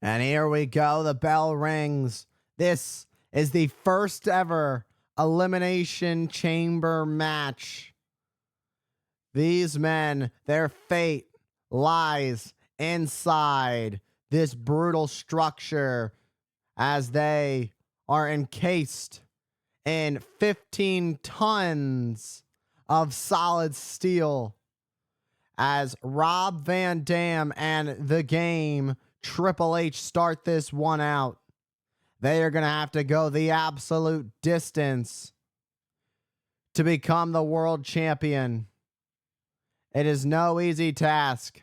And here we go. The bell rings. This is the first ever Elimination Chamber match. These men, their fate lies inside this brutal structure as they are encased in 15 tons of solid steel. As Rob Van Dam and The Game Triple H start this one out, they are going to have to go the absolute distance to become the world champion. It is no easy task.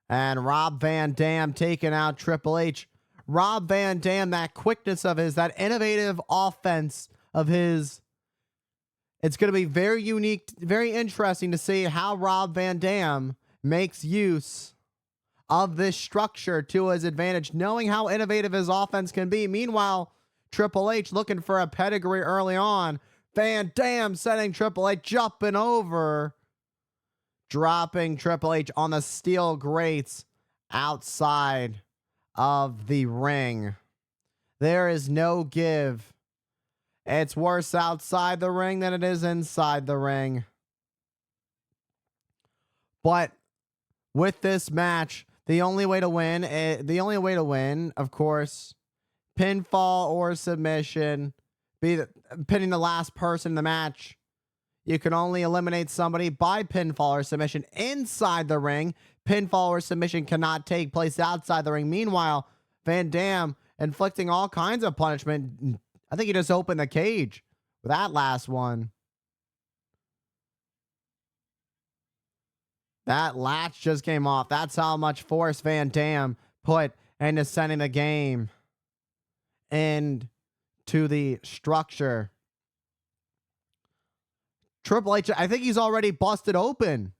And Rob Van Dam taking out Triple H. Rob Van Dam, that quickness of his, that innovative offense of his. It's going to be very unique, very interesting to see how Rob Van Dam makes use of this structure to his advantage, knowing how innovative his offense can be. Meanwhile, Triple H looking for a pedigree early on. Van Dam setting Triple H, jumping over, dropping Triple H on the steel grates outside of the ring. There is no give. It's worse outside the ring than it is inside the ring. But with this match, the only way to win, of course, pinfall or submission, pinning the last person in the match. You can only eliminate somebody by pinfall or submission inside the ring. Pinfall or submission cannot take place outside the ring. Meanwhile, Van Dam inflicting all kinds of punishment. I think he just opened the cage with that last one. That latch just came off. That's how much force Van Dam put into sending the game into the structure. Triple H, I think he's already busted open.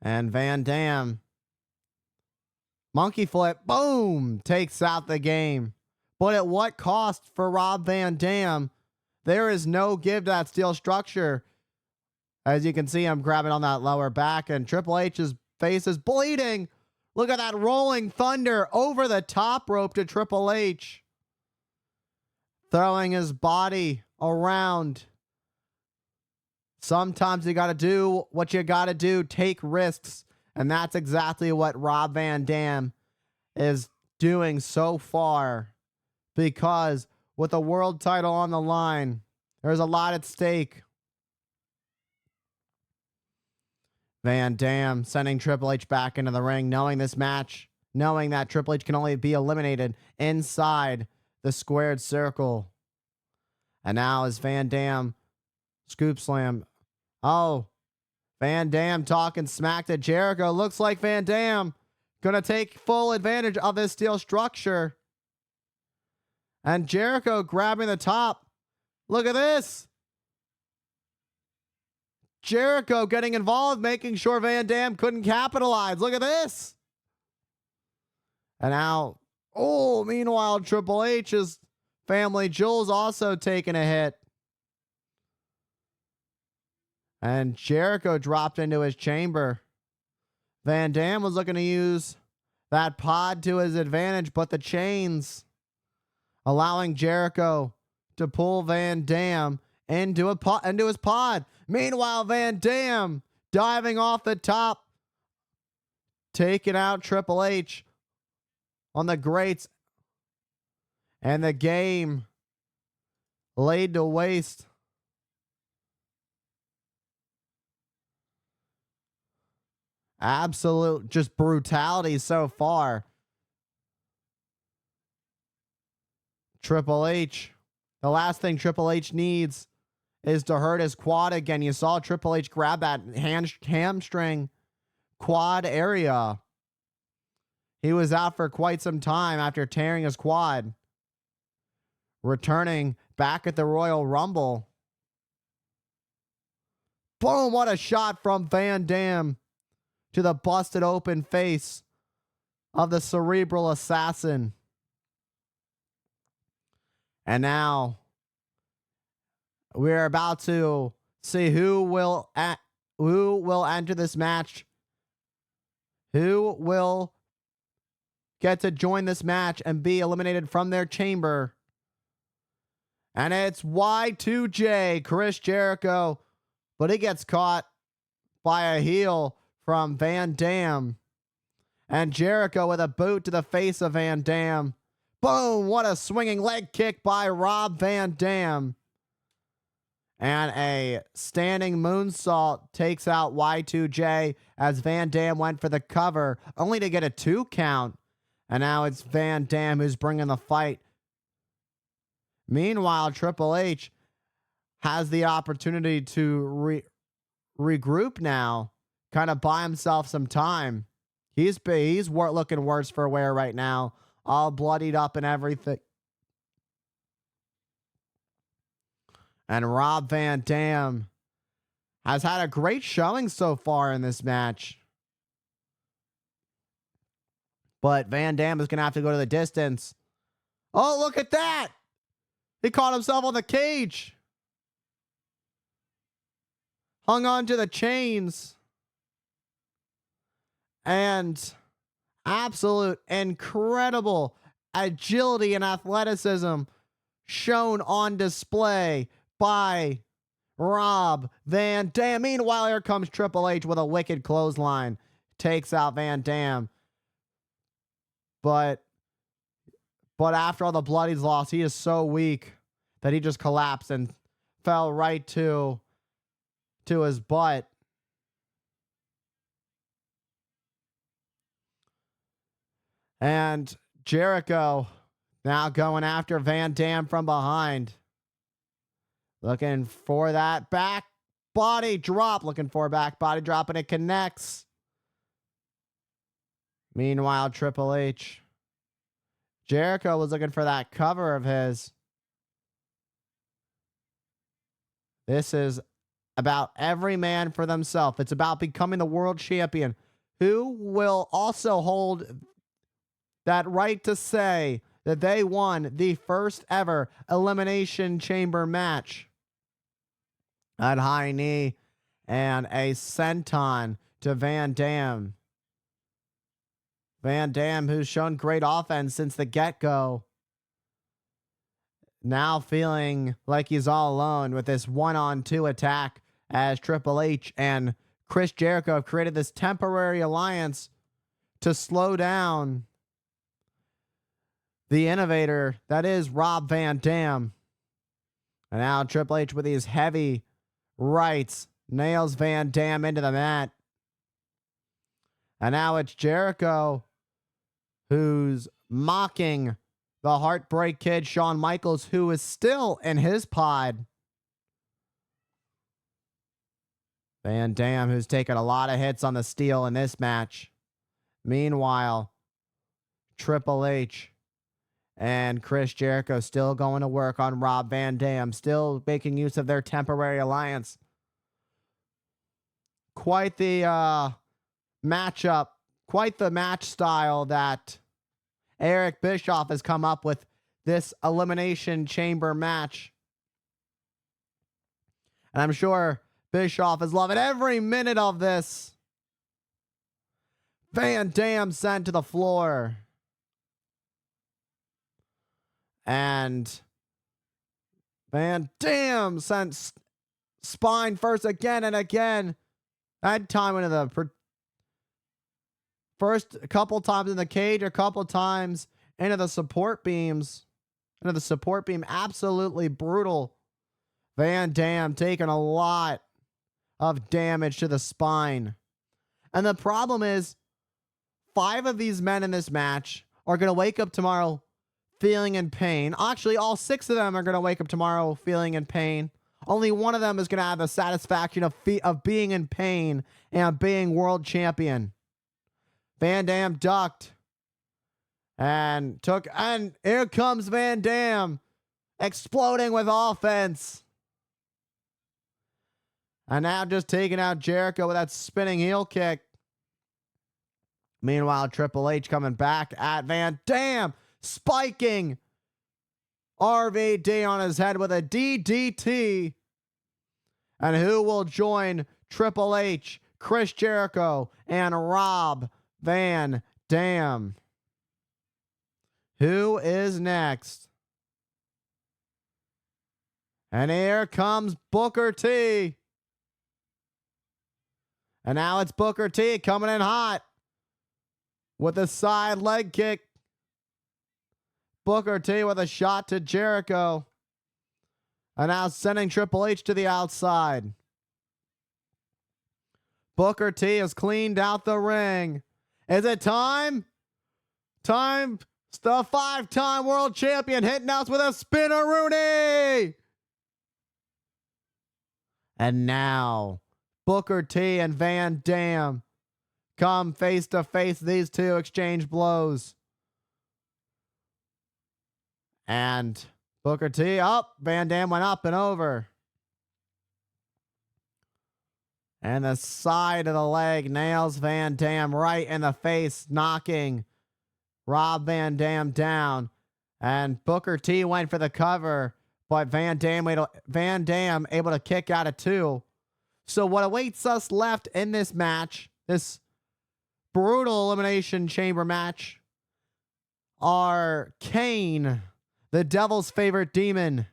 And Van Dam, monkey flip, boom, takes out the game. But at what cost for Rob Van Dam? There is no give to that steel structure. As you can see, I'm grabbing on that lower back, and Triple H's face is bleeding. Look at that rolling thunder over the top rope to Triple H, throwing his body around. Sometimes you got to do what you got to do, take risks. And that's exactly what Rob Van Dam is doing so far. Because with a world title on the line, there's a lot at stake. Van Dam sending Triple H back into the ring, knowing this match, knowing that Triple H can only be eliminated inside the squared circle. And now as Van Dam scoop slam. Oh, Van Dam talking smack to Jericho. Looks like Van Dam going to take full advantage of this steel structure. And Jericho grabbing the top. Look at this. Jericho getting involved, making sure Van Dam couldn't capitalize. Look at this. And now, meanwhile, Triple H's family jewels also taking a hit. And Jericho dropped into his chamber. Van Dam was looking to use that pod to his advantage, but the chains allowing Jericho to pull Van Dam into his pod. Meanwhile, Van Dam diving off the top, taking out Triple H on the grates. And the game laid to waste. Absolute just brutality so far. Triple H. The last thing Triple H needs is to hurt his quad again. You saw Triple H grab that hamstring quad area. He was out for quite some time after tearing his quad. Returning back at the Royal Rumble. Boom, what a shot from Van Dam to the busted open face of the cerebral assassin. And now we're about to see who will will enter this match? Who will get to join this match and be eliminated from their chamber? And it's Y2J, Chris Jericho, but he gets caught by a heel from Van Dam. And Jericho with a boot to the face of Van Dam. Boom! What a swinging leg kick by Rob Van Dam. And a standing moonsault takes out Y2J as Van Dam went for the cover, only to get a 2 count. And now it's Van Dam who's bringing the fight. Meanwhile, Triple H has the opportunity to regroup now, kind of buy himself some time. He's looking worse for wear right now, all bloodied up and everything. And Rob Van Dam has had a great showing so far in this match. But Van Dam is going to have to go to the distance. Oh, look at that! He caught himself on the cage. Hung on to the chains. And absolute incredible agility and athleticism shown on display by Rob Van Dam. Meanwhile, here comes Triple H with a wicked clothesline. Takes out Van Dam. But after all the blood he's lost, he is so weak that he just collapsed and fell right to his butt. And Jericho now going after Van Dam from behind. Looking for that back body drop. Looking for a back body drop, and it connects. Meanwhile, Triple H. Jericho was looking for that cover of his. This is about every man for themselves. It's about becoming the world champion. Who will also hold that right to say that they won the first ever Elimination Chamber match? At high knee and a senton to Van Dam. Van Dam, who's shown great offense since the get-go, now feeling like he's all alone with this 1-on-2 attack as Triple H and Chris Jericho have created this temporary alliance to slow down the innovator that is Rob Van Dam. And now Triple H with these heavy rights nails Van Dam into the mat. And now it's Jericho who's mocking the Heartbreak Kid, Shawn Michaels, who is still in his pod. Van Dam, who's taken a lot of hits on the steel in this match. Meanwhile, Triple H and Chris Jericho still going to work on Rob Van Dam, still making use of their temporary alliance. Quite the matchup, quite the match style that Eric Bischoff has come up with this Elimination Chamber match. And I'm sure Bischoff is loving every minute of this. Van Dam sent to the floor. And Van Dam sent spine first again and again. That time into the first a couple times in the cage, a couple times into the support beams. Into the support beam. Absolutely brutal. Van Dam taking a lot of damage to the spine. And the problem is, 5 of these men in this match are going to wake up tomorrow feeling in pain. Actually, all 6 of them are going to wake up tomorrow feeling in pain. Only one of them is going to have the satisfaction of being in pain and being world champion. Van Dam ducked and here comes Van Dam exploding with offense. And now just taking out Jericho with that spinning heel kick. Meanwhile, Triple H coming back at Van Dam, spiking RVD on his head with a DDT. And who will join Triple H, Chris Jericho, and Rob Van Dam. Who is next? And here comes Booker T. And now it's Booker T coming in hot with a side leg kick. Booker T with a shot to Jericho. And now sending Triple H to the outside. Booker T has cleaned out the ring. Is it time? Time. The 5-time world champion hitting us with a spinner-Rooney. And now Booker T and Van Dam come face to face. These two exchange blows. And Booker T up. Van Dam went up and over. And the side of the leg nails Van Dam right in the face, knocking Rob Van Dam down. And Booker T went for the cover, but Van Dam able to kick out of two. So what awaits us left in this match, this brutal Elimination Chamber match, are Kane, the Devil's favorite demon,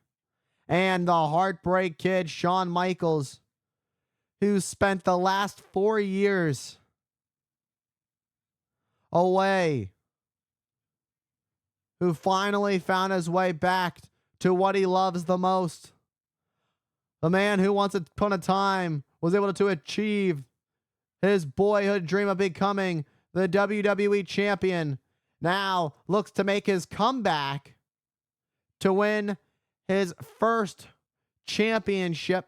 and the Heartbreak Kid, Shawn Michaels, who spent the last 4 years away, who finally found his way back to what he loves the most. The man who once upon a time was able to achieve his boyhood dream of becoming the WWE champion, now looks to make his comeback to win his first championship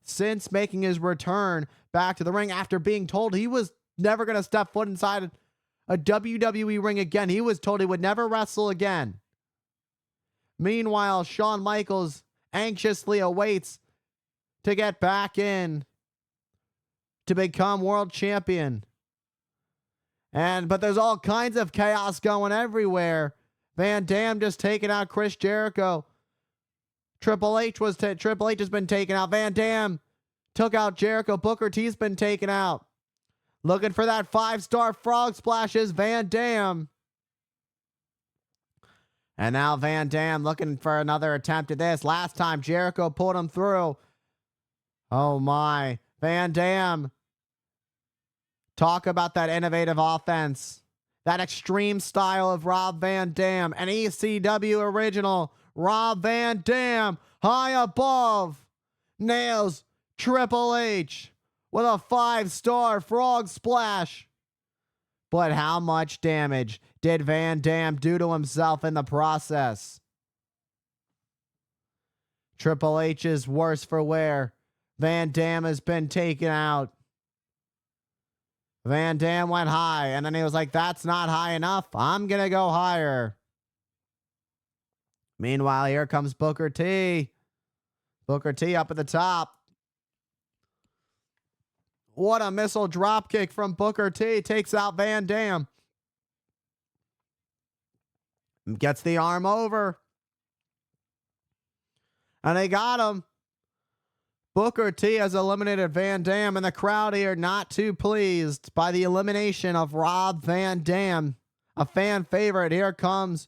since making his return back to the ring after being told he was never going to step foot inside a WWE ring again. He was told he would never wrestle again. Meanwhile, Shawn Michaels anxiously awaits to get back in to become world champion. But there's all kinds of chaos going everywhere. Van Dam just taking out Chris Jericho. Triple H has been taken out. Van Dam took out Jericho. Booker T's been taken out. Looking for that 5-star frog splash is Van Dam. And now Van Dam looking for another attempt at this. Last time Jericho pulled him through. Oh my. Van Dam. Talk about that innovative offense. That extreme style of Rob Van Dam. An ECW original. Rob Van Dam high above. Nails Triple H with a 5-star frog splash. But how much damage did Van Dam do to himself in the process? Triple H is worse for wear. Van Dam has been taken out. Van Dam went high, and then he was like, that's not high enough. I'm going to go higher. Meanwhile, here comes Booker T. Booker T up at the top. What a missile dropkick from Booker T. Takes out Van Dam. Gets the arm over. And they got him. Booker T has eliminated Van Dam, and the crowd here not too pleased by the elimination of Rob Van Dam, a fan favorite. Here comes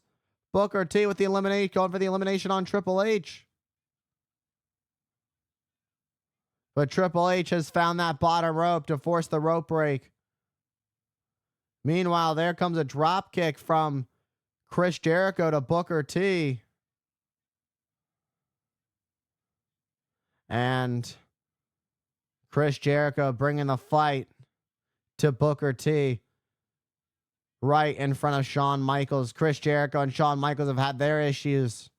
Booker T with the elimination, going for the elimination on Triple H. But Triple H has found that bottom rope to force the rope break. Meanwhile, there comes a drop kick from Chris Jericho to Booker T. And Chris Jericho bringing the fight to Booker T right in front of Shawn Michaels. Chris Jericho and Shawn Michaels have had their issues.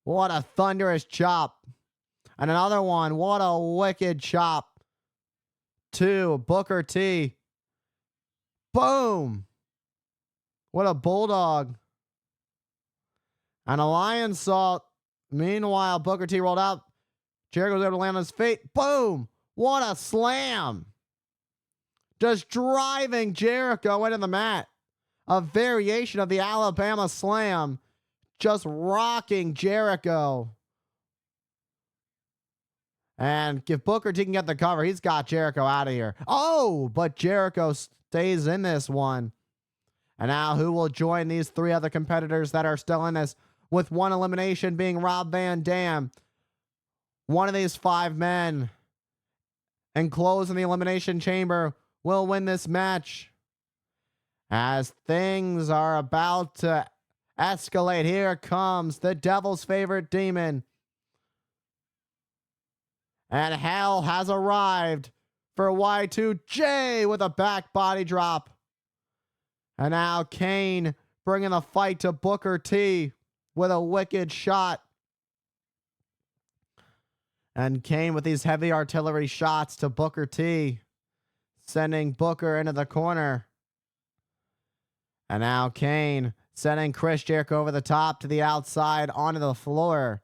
What a thunderous chop. And another one. What a wicked chop to Booker T. Boom. What a bulldog. And a lion salt. Meanwhile, Booker T rolled out. Jericho was able to land on his feet. Boom. What a slam. Just driving Jericho into the mat. A variation of the Alabama slam. Just rocking Jericho. And if Booker T can get the cover, he's got Jericho out of here. Oh, but Jericho stays in this one. And now who will join these three other competitors that are still in this, with one elimination being Rob Van Dam. One of these five men enclosed in the Elimination Chamber will win this match. As things are about to escalate, here comes the Devil's favorite demon. And hell has arrived for Y2J with a back body drop. And now Kane bringing the fight to Booker T with a wicked shot. And Kane with these heavy artillery shots to Booker T, sending Booker into the corner. And now Kane sending Chris Jericho over the top to the outside onto the floor.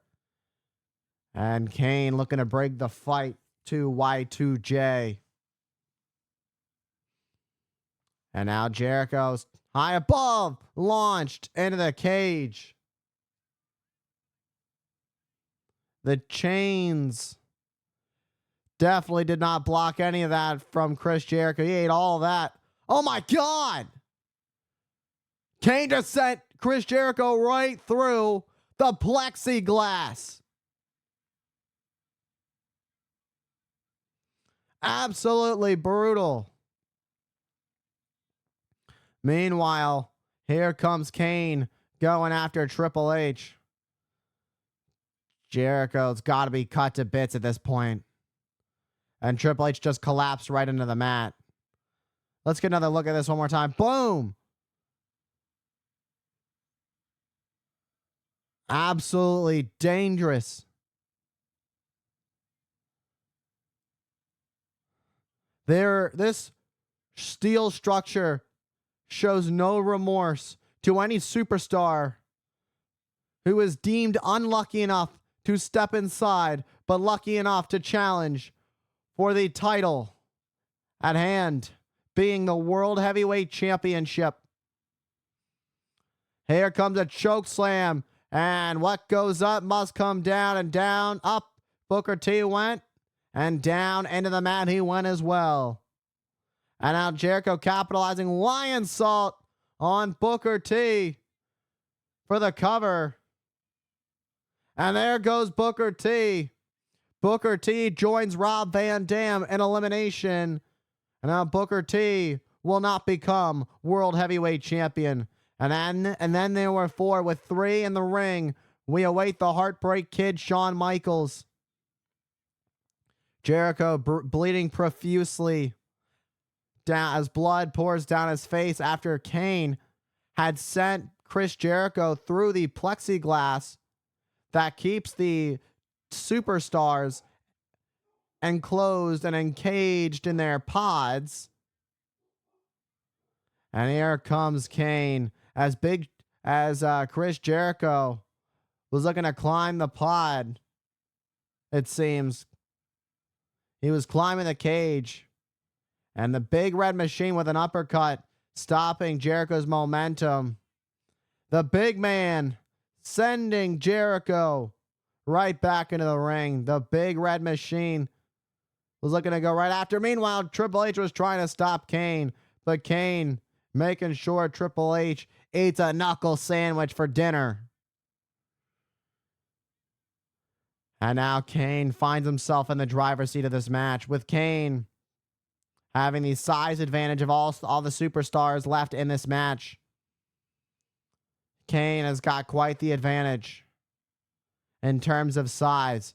And Kane looking to break the fight to Y2J. And now Jericho's high above, launched into the cage. The chains definitely did not block any of that from Chris Jericho. He ate all of that. Oh my God! Kane just sent Chris Jericho right through the plexiglass. Absolutely brutal. Meanwhile, here comes Kane going after Triple H. Jericho's got to be cut to bits at this point. And Triple H just collapsed right into the mat. Let's get another look at this one more time. Boom! Absolutely dangerous. This steel structure shows no remorse to any superstar who is deemed unlucky enough to step inside, but lucky enough to challenge for the title at hand, being the World Heavyweight Championship. Here comes a choke slam, and what goes up must come down, and down, up Booker T went, and down into the mat he went as well. And now Jericho capitalizing lion salt on Booker T for the cover. And there goes Booker T. Booker T joins Rob Van Dam in elimination. And now Booker T will not become World Heavyweight Champion. And then there were four with three in the ring. We await the Heartbreak Kid, Shawn Michaels. Jericho bleeding profusely down as blood pours down his face after Kane had sent Chris Jericho through the plexiglass that keeps the superstars enclosed and encaged in their pods. And here comes Kane as Chris Jericho was looking to climb the pod. It seems he was climbing the cage. And the big red machine with an uppercut stopping Jericho's momentum. The big man sending Jericho right back into the ring. The big red machine was looking to go right after. Meanwhile, Triple H was trying to stop Kane, but Kane making sure Triple H eats a knuckle sandwich for dinner. And now Kane finds himself in the driver's seat of this match, with Kane having the size advantage of all the superstars left in this match. Kane has got quite the advantage in terms of size.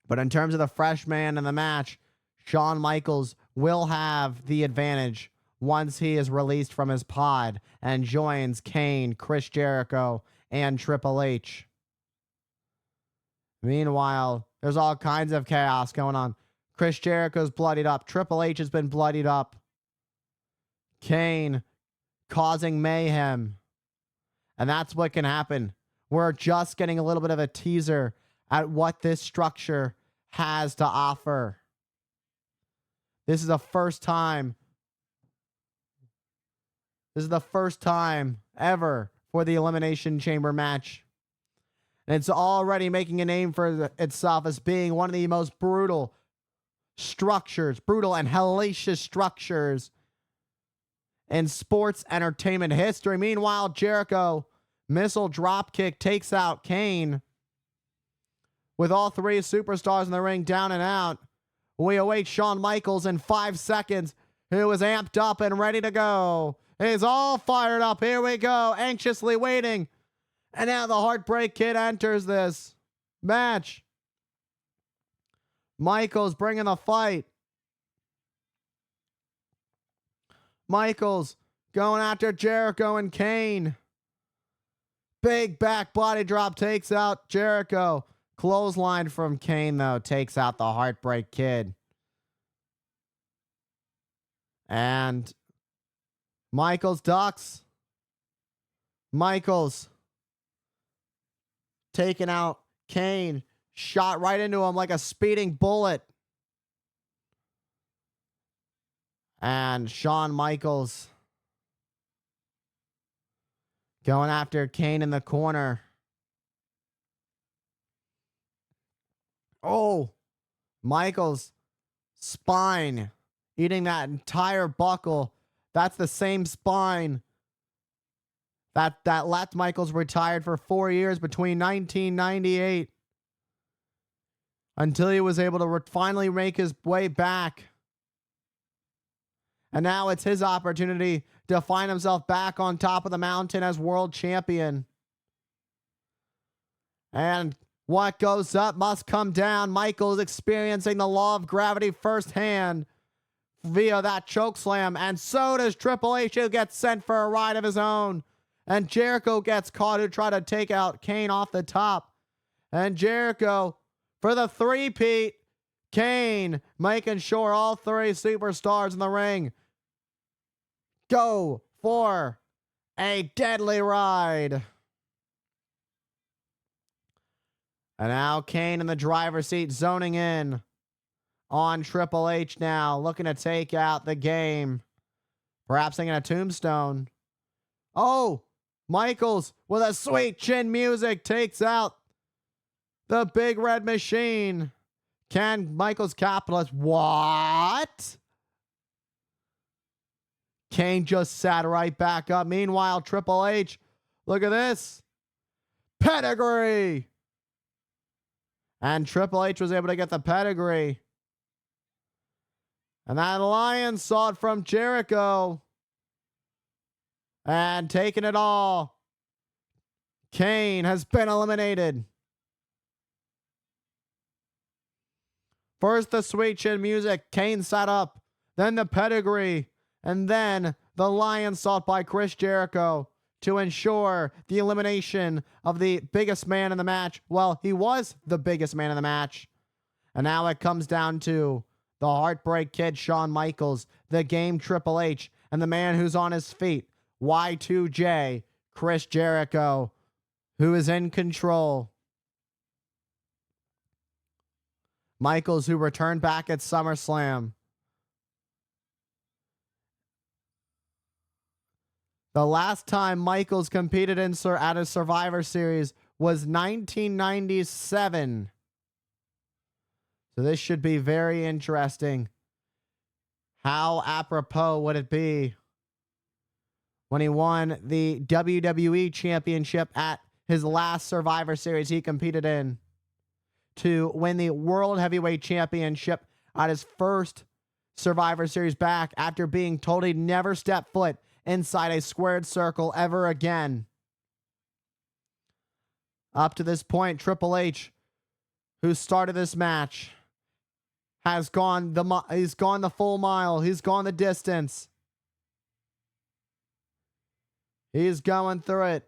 But in terms of the fresh man in the match, Shawn Michaels will have the advantage once he is released from his pod and joins Kane, Chris Jericho, and Triple H. Meanwhile, there's all kinds of chaos going on. Chris Jericho's bloodied up. Triple H has been bloodied up. Kane causing mayhem. And that's what can happen. We're just getting a little bit of a teaser at what this structure has to offer. This is the first time. This is the first time ever for the Elimination Chamber match. And it's already making a name for itself as being one of the most brutal and hellacious structures in sports entertainment history. Meanwhile, Jericho, missile dropkick, takes out Kane. With all three superstars in the ring down and out, we await Shawn Michaels in 5 seconds, who is amped up and ready to go. He's all fired up. Here we go, anxiously waiting. And now the Heartbreak Kid enters this match. Michaels bringing the fight. Michaels going after Jericho and Kane. Big back body drop takes out Jericho. Clothesline from Kane, though, takes out the Heartbreak Kid. And Michaels ducks. Michaels taking out Kane. Shot right into him like a speeding bullet. And Shawn Michaels going after Kane in the corner. Oh, Michaels' spine eating that entire buckle. That's the same spine that left Michaels retired for 4 years between 1998 until he was able to finally make his way back. And now it's his opportunity to find himself back on top of the mountain as world champion. And what goes up must come down. Michaels experiencing the law of gravity firsthand via that chokeslam. And so does Triple H, who gets sent for a ride of his own. And Jericho gets caught, who tried to take out Kane off the top. And Jericho for the three-peat. Kane making sure all three superstars in the ring go for a deadly ride. And now Kane in the driver's seat, zoning in on Triple H now, looking to take out the game. Perhaps thinking a tombstone. Oh, Michaels with a sweet chin music takes out the Big Red Machine. Can Michaels capitalize? What? Kane just sat right back up. Meanwhile, Triple H, look at this. Pedigree. And Triple H was able to get the pedigree. And that lion saw it from Jericho. And taking it all. Kane has been eliminated. First the sweet chin music. Kane sat up. Then the pedigree. And then the lion sought by Chris Jericho to ensure the elimination of the biggest man in the match. Well, he was the biggest man in the match. And now it comes down to the Heartbreak Kid, Shawn Michaels, the Game Triple H, and the man who's on his feet, Y2J, Chris Jericho, who is in control. Michaels, who returned back at SummerSlam. The last time Michaels competed at a Survivor Series was 1997. So this should be very interesting. How apropos would it be when he won the WWE Championship at his last Survivor Series he competed in to win the World Heavyweight Championship at his first Survivor Series back after being told he'd never step foot inside a squared circle ever again. Up to this point, Triple H, who started this match, he's gone the full mile. He's gone the distance. He's going through it.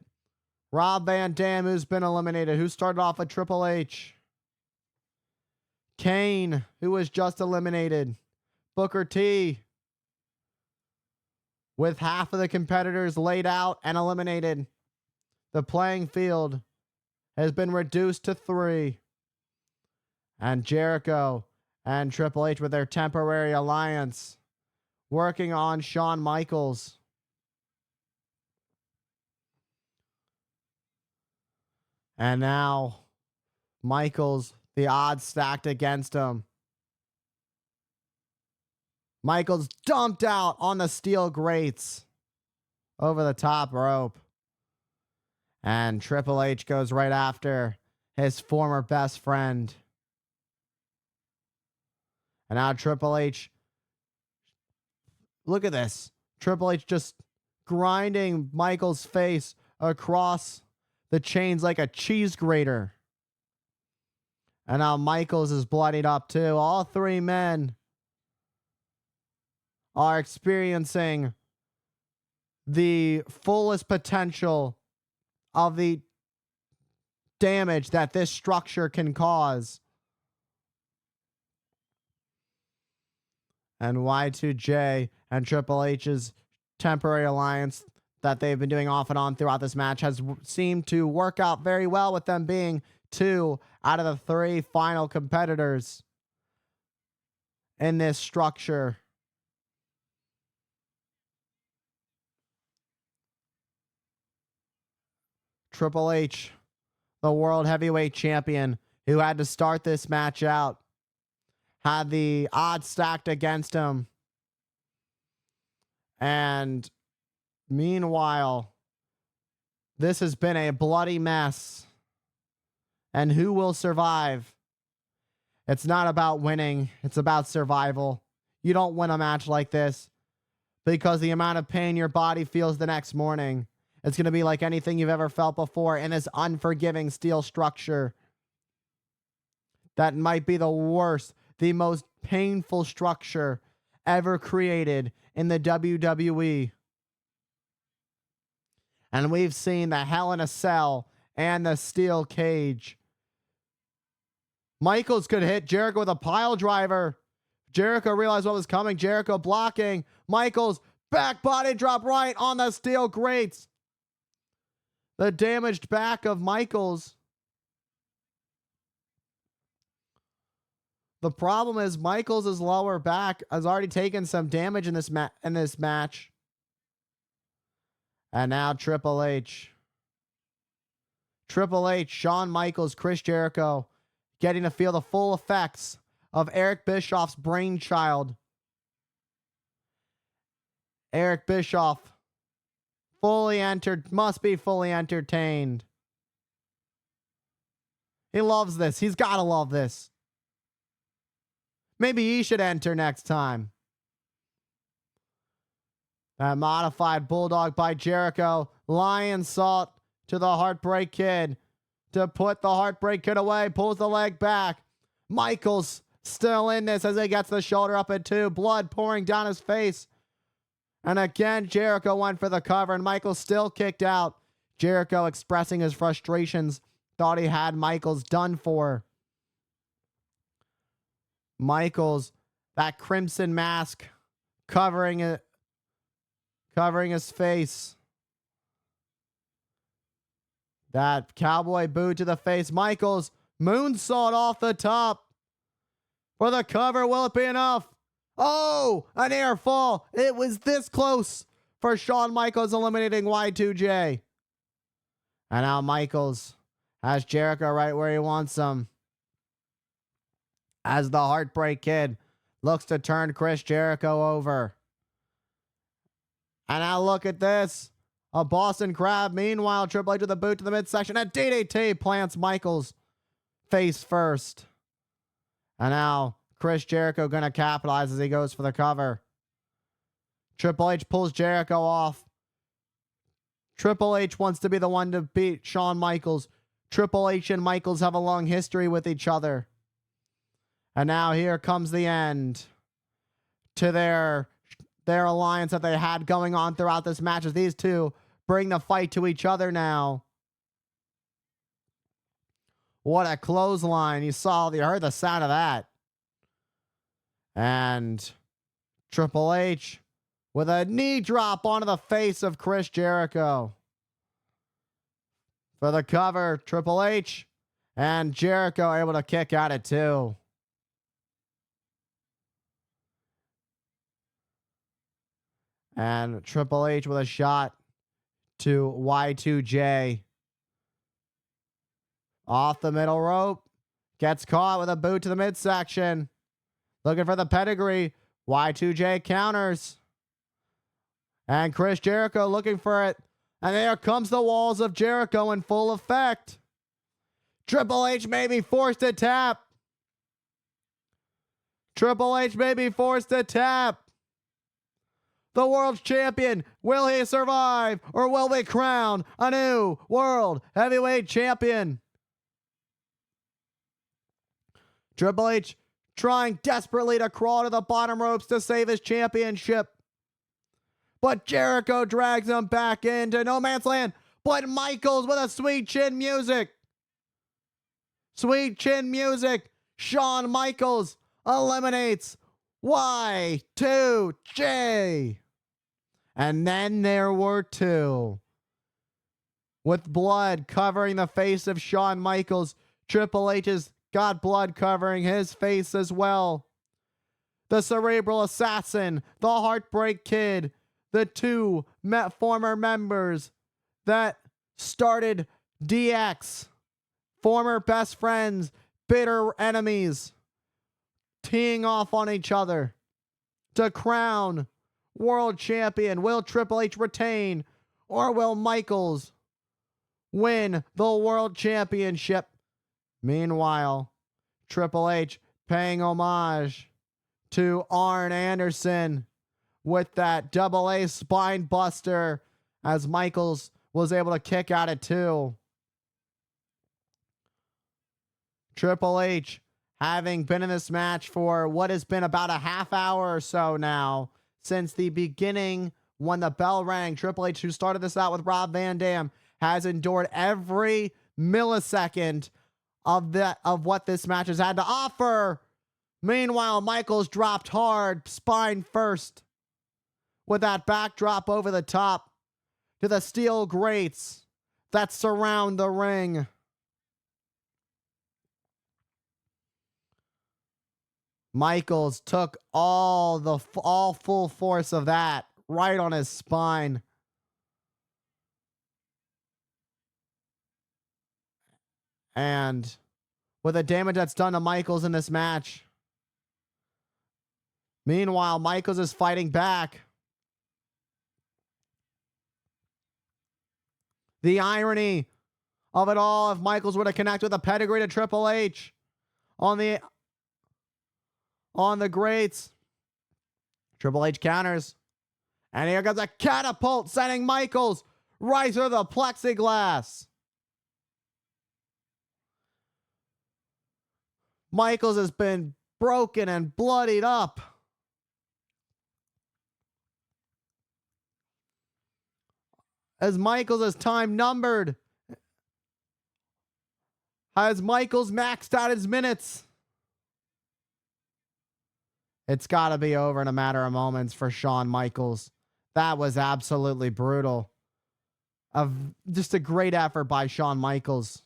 Rob Van Dam, who's been eliminated, who started off with Triple H. Kane, who was just eliminated. Booker T, with half of the competitors laid out and eliminated. The playing field has been reduced to 3. And Jericho and Triple H with their temporary alliance working on Shawn Michaels. And now Michaels, the odds stacked against him. Michaels dumped out on the steel grates over the top rope. And Triple H goes right after his former best friend. And now Triple H, look at this. Triple H just grinding Michaels' face across the chains like a cheese grater. And now Michaels is bloodied up too. All three men are experiencing the fullest potential of the damage that this structure can cause. And Y2J and Triple H's temporary alliance that they've been doing off and on throughout this match has seemed to work out very well, with them being 2 out of the 3 final competitors in this structure. Triple H, the World Heavyweight Champion, who had to start this match out, had the odds stacked against him. And meanwhile, this has been a bloody mess. And who will survive? It's not about winning. It's about survival. You don't win a match like this because the amount of pain your body feels the next morning, it's going to be like anything you've ever felt before in this unforgiving steel structure. That might be the worst, the most painful structure ever created in the WWE. And we've seen the Hell in a Cell and the steel cage. Michaels could hit Jericho with a pile driver. Jericho realized what was coming. Jericho blocking. Michaels back body drop right on the steel grates. The damaged back of Michaels. The problem is Michaels' lower back has already taken some damage in this match. And now Triple H. Triple H, Shawn Michaels, Chris Jericho getting to feel the full effects of Eric Bischoff's brainchild. Eric Bischoff must be fully entertained. He loves this. He's got to love this. Maybe he should enter next time. That modified bulldog by Jericho. Lion salt to the Heartbreak Kid to put the Heartbreak Kid away. Pulls the leg back. Michaels still in this as he gets the shoulder up at 2. Blood pouring down his face. And again, Jericho went for the cover, and Michaels still kicked out. Jericho expressing his frustrations. Thought he had Michaels done for. Michaels, that crimson mask covering his face. That cowboy boot to the face. Michaels moonsault off the top for the cover. Will it be enough? Oh, an air fall. It was this close for Shawn Michaels eliminating Y2J. And now Michaels has Jericho right where he wants him. As the Heartbreak Kid looks to turn Chris Jericho over. And now look at this. A Boston Crab. Meanwhile, Triple H with a boot to the midsection. And DDT plants Michaels face first. And now Chris Jericho going to capitalize as he goes for the cover. Triple H pulls Jericho off. Triple H wants to be the one to beat Shawn Michaels. Triple H and Michaels have a long history with each other. And now here comes the end to their alliance that they had going on throughout this match, as these two bring the fight to each other now. What a clothesline. You heard the sound of that. And Triple H with a knee drop onto the face of Chris Jericho. For the cover, Triple H and Jericho able to kick out at 2. And Triple H with a shot to Y2J. Off the middle rope. Gets caught with a boot to the midsection. Looking for the pedigree. Y2J counters. And Chris Jericho looking for it. And there comes the walls of Jericho in full effect. Triple H may be forced to tap. Triple H may be forced to tap. The world's champion. Will he survive? Or will we crown a new world heavyweight champion? Triple H trying desperately to crawl to the bottom ropes to save his championship. But Jericho drags him back into no man's land. But Michaels with a sweet chin music. Sweet chin music. Shawn Michaels eliminates Y2J. And then there were two. With blood covering the face of Shawn Michaels, Triple H's got blood covering his face as well. The Cerebral Assassin, the Heartbreak Kid, the two former members that started DX, former best friends, bitter enemies, teeing off on each other to crown world champion. Will Triple H retain, or will Michaels win the world championship? Meanwhile, Triple H paying homage to Arn Anderson with that AA spine buster, as Michaels was able to kick out at 2. Triple H, having been in this match for what has been about a half hour or so now, since the beginning when the bell rang, Triple H, who started this out with Rob Van Dam, has endured every millisecond of what this match has had to offer. Meanwhile, Michaels dropped hard, spine first, with that backdrop over the top to the steel grates that surround the ring. Michaels took all full force of that right on his spine. And with the damage that's done to Michaels in this match. Meanwhile, Michaels is fighting back. The irony of it all, if Michaels were to connect with a pedigree to Triple H on the grates. Triple H counters. And here comes a catapult sending Michaels right through the plexiglass. Michaels has been broken and bloodied up. As Michaels' time numbered. Has Michaels maxed out his minutes? It's got to be over in a matter of moments for Shawn Michaels. That was absolutely brutal. Just a great effort by Shawn Michaels.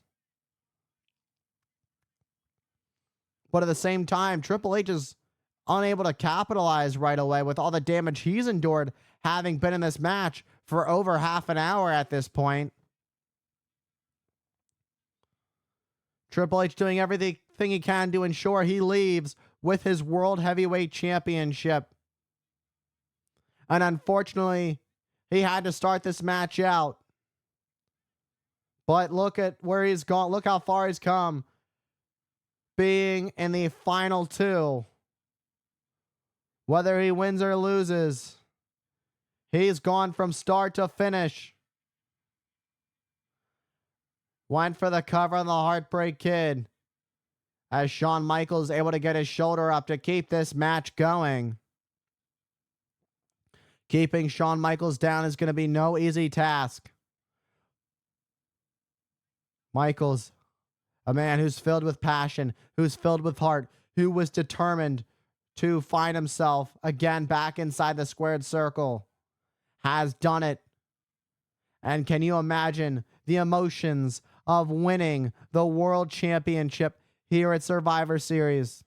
But at the same time, Triple H is unable to capitalize right away with all the damage he's endured, having been in this match for over half an hour at this point. Triple H doing everything he can to ensure he leaves with his World Heavyweight Championship. And unfortunately, he had to start this match out. But look at where he's gone. Look how far he's come. Being in the final 2. Whether he wins or loses, he's gone from start to finish. Went for the cover on the Heartbreak Kid, as Shawn Michaels able to get his shoulder up to keep this match going. Keeping Shawn Michaels down is going to be no easy task. Michaels, a man who's filled with passion, who's filled with heart, who was determined to find himself again back inside the squared circle, has done it. And can you imagine the emotions of winning the World Championship here at Survivor Series?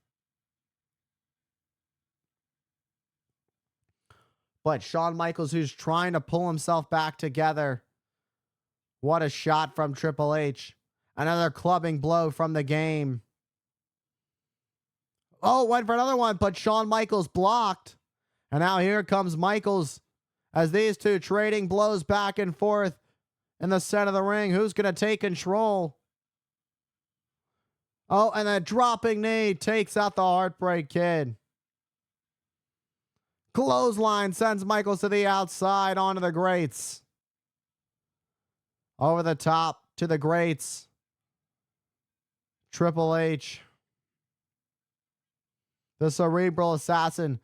But Shawn Michaels, who's trying to pull himself back together. What a shot from Triple H Another clubbing blow from the game. Oh, went for another one, but Shawn Michaels blocked. And now here comes Michaels as these two trading blows back and forth in the center of the ring. Who's going to take control? Oh, and a dropping knee takes out the Heartbreak Kid. Clothesline sends Michaels to the outside onto the grates. Over the top to the grates. Triple H. The Cerebral Assassin,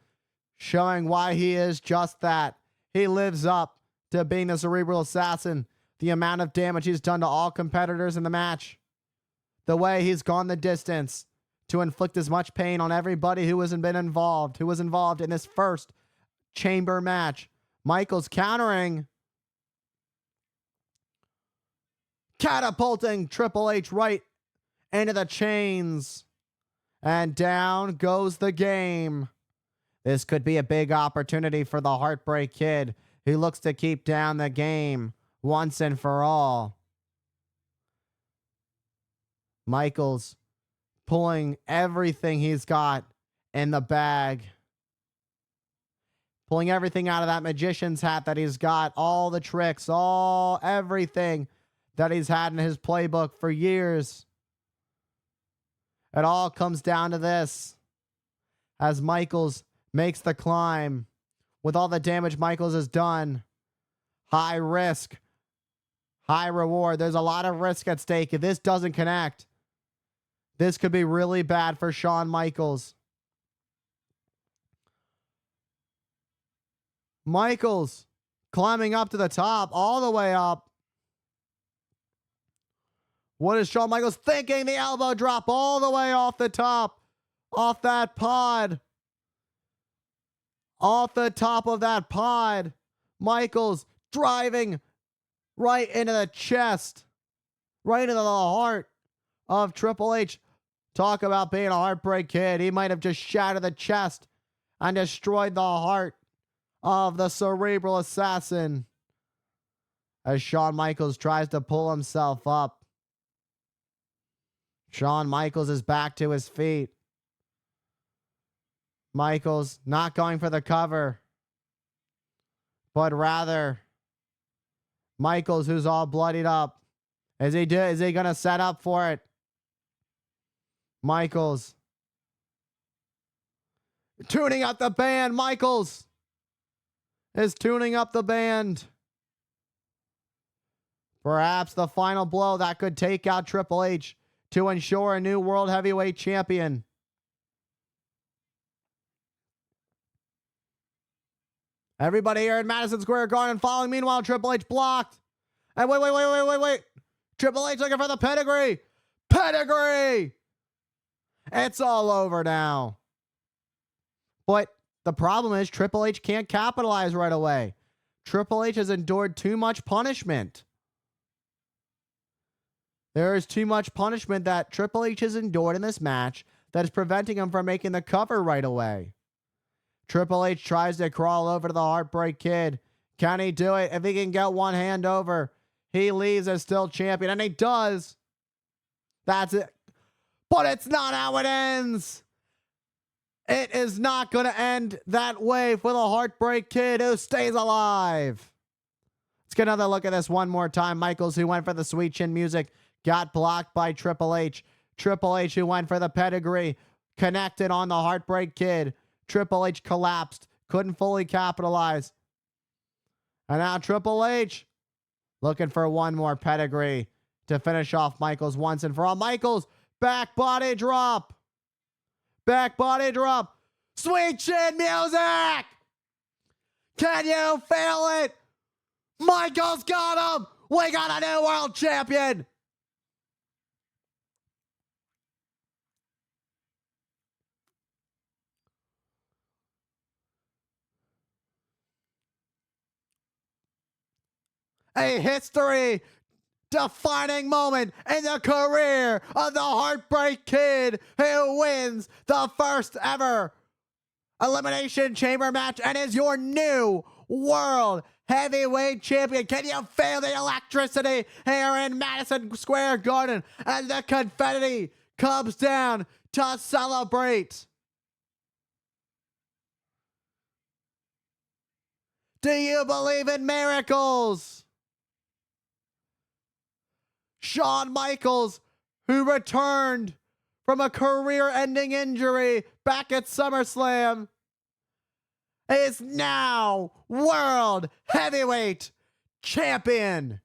showing why he is just that. He lives up to being the Cerebral Assassin. The amount of damage he's done to all competitors in the match. The way he's gone the distance to inflict as much pain on everybody who was involved in this first chamber match. Michaels countering. Catapulting Triple H right into the chains. And down goes the game. This could be a big opportunity for the Heartbreak Kid, who looks to keep down the game once and for all. Michaels pulling everything he's got in the bag. Pulling everything out of that magician's hat that he's got. All the tricks, everything that he's had in his playbook for years. It all comes down to this. As Michaels makes the climb. With all the damage Michaels has done. High risk. High reward. There's a lot of risk at stake. If this doesn't connect, this could be really bad for Shawn Michaels. Michaels climbing up to the top, all the way up. What is Shawn Michaels thinking? The elbow drop all the way off the top. Off that pod. Off the top of that pod. Michaels driving right into the chest. Right into the heart of Triple H. Talk about being a Heartbreak Kid. He might have just shattered the chest and destroyed the heart of the Cerebral Assassin. As Shawn Michaels tries to pull himself up. Shawn Michaels is back to his feet. Michaels not going for the cover, but rather Michaels, who's all bloodied up. Is he going to set up for it? Michaels tuning up the band. Michaels is tuning up the band. Perhaps the final blow that could take out Triple H to ensure a new World Heavyweight Champion. Everybody here in Madison Square Garden following. Meanwhile, Triple H blocked. And wait. Triple H looking for the pedigree. Pedigree! It's all over now. But the problem is Triple H can't capitalize right away. Triple H has endured too much punishment. There is too much punishment that Triple H has endured in this match that is preventing him from making the cover right away. Triple H tries to crawl over to the Heartbreak Kid. Can he do it? If he can get one hand over, he leaves as still champion. And he does. That's it. But it's not how it ends. It is not going to end that way for the Heartbreak Kid, who stays alive. Let's get another look at this one more time. Michaels, who went for the sweet chin music, got blocked by Triple H. Triple H, who went for the pedigree, connected on the Heartbreak Kid. Triple H collapsed, couldn't fully capitalize. And now Triple H looking for one more pedigree to finish off Michaels once and for all. Michaels, back body drop. Back body drop. Sweet chin music. Can you feel it? Michaels got him. We got a new world champion. A history-defining moment in the career of the Heartbreak Kid, who wins the first ever Elimination Chamber match and is your new World Heavyweight Champion. Can you feel the electricity here in Madison Square Garden as the confetti comes down to celebrate? Do you believe in miracles? Shawn Michaels, who returned from a career-ending injury back at SummerSlam, is now World Heavyweight Champion.